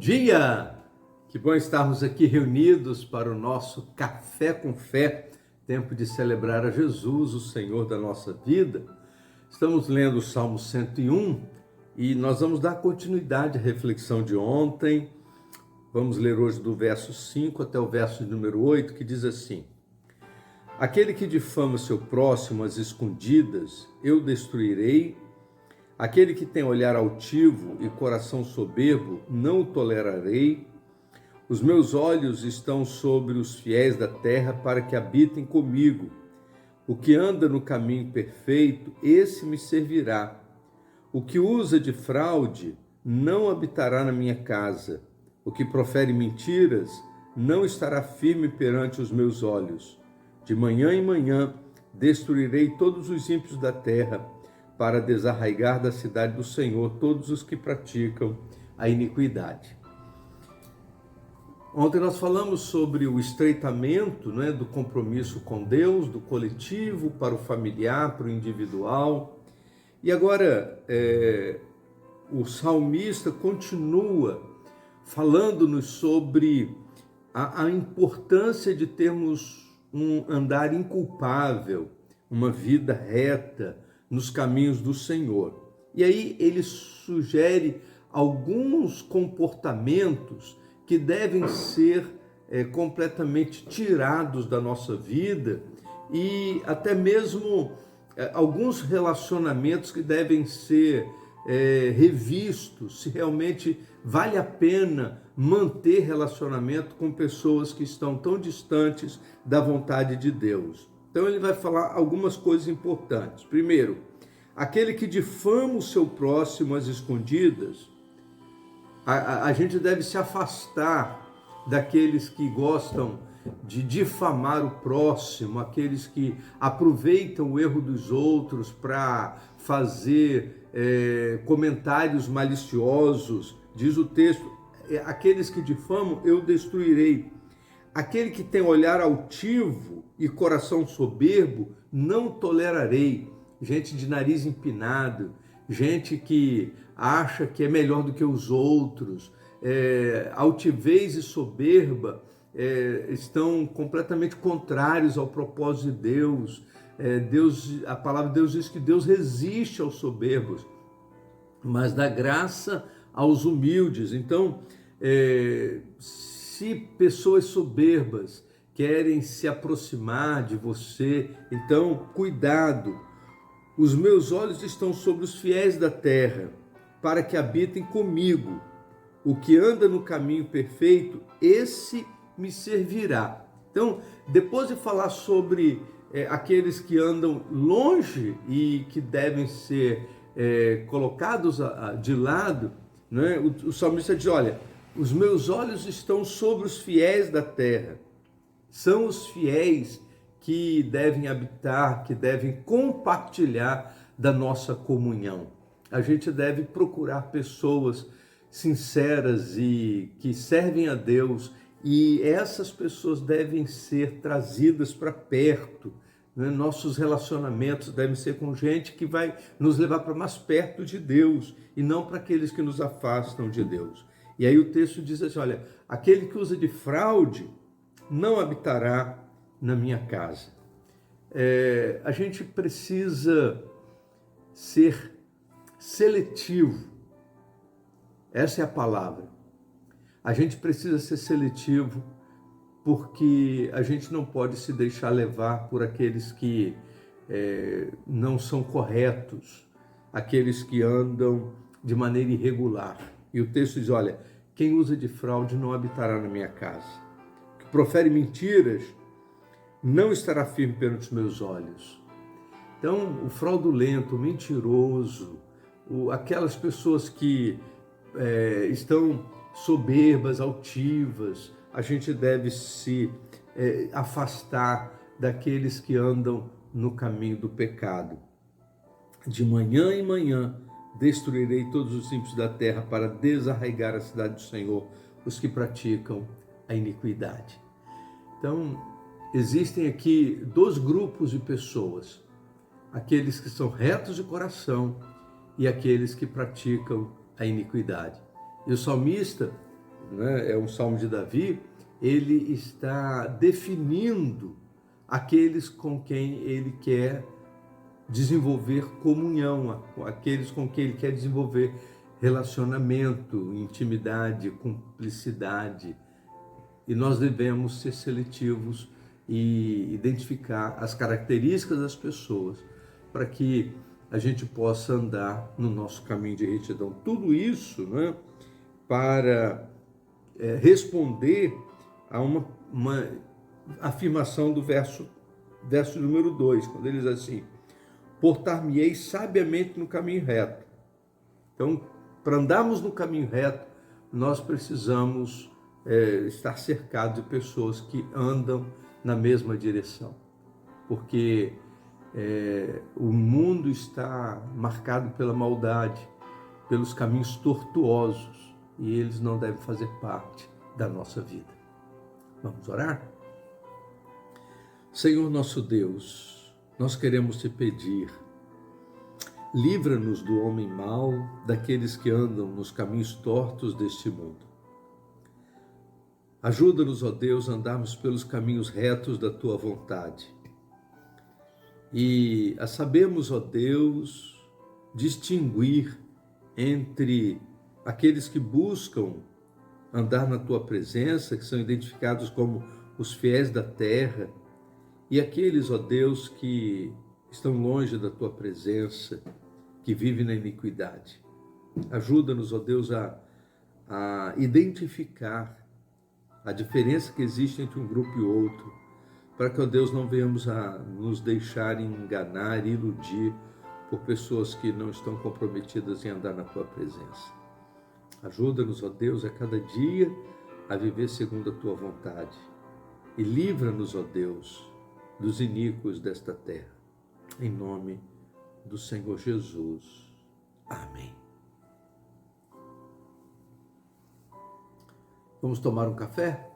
dia! Que bom estarmos aqui reunidos para o nosso Café com Fé, tempo de celebrar a Jesus, o Senhor da nossa vida. Estamos lendo o Salmo 101 e nós vamos dar continuidade à reflexão de ontem. Vamos ler hoje do verso 5 até o verso número 8, que diz assim: Aquele que difama seu próximo às escondidas, eu destruirei. Aquele que tem olhar altivo e coração soberbo, não o tolerarei. Os meus olhos estão sobre os fiéis da terra para que habitem comigo. O que anda no caminho perfeito, esse me servirá. O que usa de fraude não habitará na minha casa. O que profere mentiras não estará firme perante os meus olhos. De manhã em manhã destruirei todos os ímpios da terra, para desarraigar da cidade do Senhor todos os que praticam a iniquidade. Ontem nós falamos sobre o estreitamento, do compromisso com Deus, do coletivo para o familiar, para o individual. E agora o salmista continua falando-nos sobre a importância de termos um andar inculpável, uma vida reta nos caminhos do Senhor. E aí ele sugere alguns comportamentos que devem ser completamente tirados da nossa vida e até mesmo alguns relacionamentos que devem ser revistos, se realmente vale a pena manter relacionamento com pessoas que estão tão distantes da vontade de Deus. Então ele vai falar algumas coisas importantes. Primeiro, aquele que difama o seu próximo às escondidas, a gente deve se afastar daqueles que gostam de difamar o próximo, aqueles que aproveitam o erro dos outros para fazer comentários maliciosos. Diz o texto, aqueles que difamam eu destruirei. Aquele que tem olhar altivo e coração soberbo, não tolerarei. Gente de nariz empinado, gente que acha que é melhor do que os outros, altivez e soberba estão completamente contrários ao propósito de Deus. A palavra de Deus diz que Deus resiste aos soberbos, mas dá graça aos humildes. Então, se pessoas soberbas querem se aproximar de você, então cuidado. Os meus olhos estão sobre os fiéis da terra, para que habitem comigo. O que anda no caminho perfeito, esse me servirá. Então, depois de falar sobre aqueles que andam longe e que devem ser colocados de lado, o salmista diz, olha, os meus olhos estão sobre os fiéis da terra. São os fiéis que devem habitar, que devem compartilhar da nossa comunhão. A gente deve procurar pessoas sinceras e que servem a Deus, e essas pessoas devem ser trazidas para perto. Nossos relacionamentos devem ser com gente que vai nos levar para mais perto de Deus e não para aqueles que nos afastam de Deus. E aí o texto diz assim, olha, aquele que usa de fraude não habitará na minha casa. A gente precisa ser seletivo. Essa é a palavra. A gente precisa ser seletivo porque a gente não pode se deixar levar por aqueles que não são corretos, aqueles que andam de maneira irregular. E o texto diz, olha, quem usa de fraude não habitará na minha casa. Que profere mentiras não estará firme perante os meus olhos. Então, o fraudulento, o mentiroso, aquelas pessoas que estão soberbas, altivas, a gente deve se afastar daqueles que andam no caminho do pecado. De manhã em manhã destruirei todos os ímpios da terra para desarraigar a cidade do Senhor, os que praticam a iniquidade. Então, existem aqui dois grupos de pessoas, aqueles que são retos de coração e aqueles que praticam a iniquidade. E o salmista né, é um salmo de Davi, ele está definindo aqueles com quem ele quer desenvolver comunhão, aqueles com quem ele quer desenvolver relacionamento, intimidade, cumplicidade. E nós devemos ser seletivos e identificar as características das pessoas para que a gente possa andar no nosso caminho de retidão. Tudo isso, né, para responder a uma afirmação do verso número 2, quando ele diz assim: portar-me-ei sabiamente no caminho reto. Então, para andarmos no caminho reto, nós precisamos estar cercados de pessoas que andam na mesma direção, porque o mundo está marcado pela maldade, pelos caminhos tortuosos, e eles não devem fazer parte da nossa vida. Vamos orar? Senhor nosso Deus, nós queremos te pedir, livra-nos do homem mau, daqueles que andam nos caminhos tortos deste mundo. Ajuda-nos, ó Deus, a andarmos pelos caminhos retos da tua vontade. E a sabermos, ó Deus, distinguir entre aqueles que buscam andar na tua presença, que são identificados como os fiéis da terra, e aqueles, ó Deus, que estão longe da tua presença, que vivem na iniquidade. Ajuda-nos, ó Deus, a identificar a diferença que existe entre um grupo e outro, para que, ó Deus, não venhamos a nos deixar enganar, iludir por pessoas que não estão comprometidas em andar na tua presença. Ajuda-nos, ó Deus, a cada dia a viver segundo a tua vontade. E livra-nos, ó Deus, dos iníquos desta terra. Em nome do Senhor Jesus. Amém. Vamos tomar um café?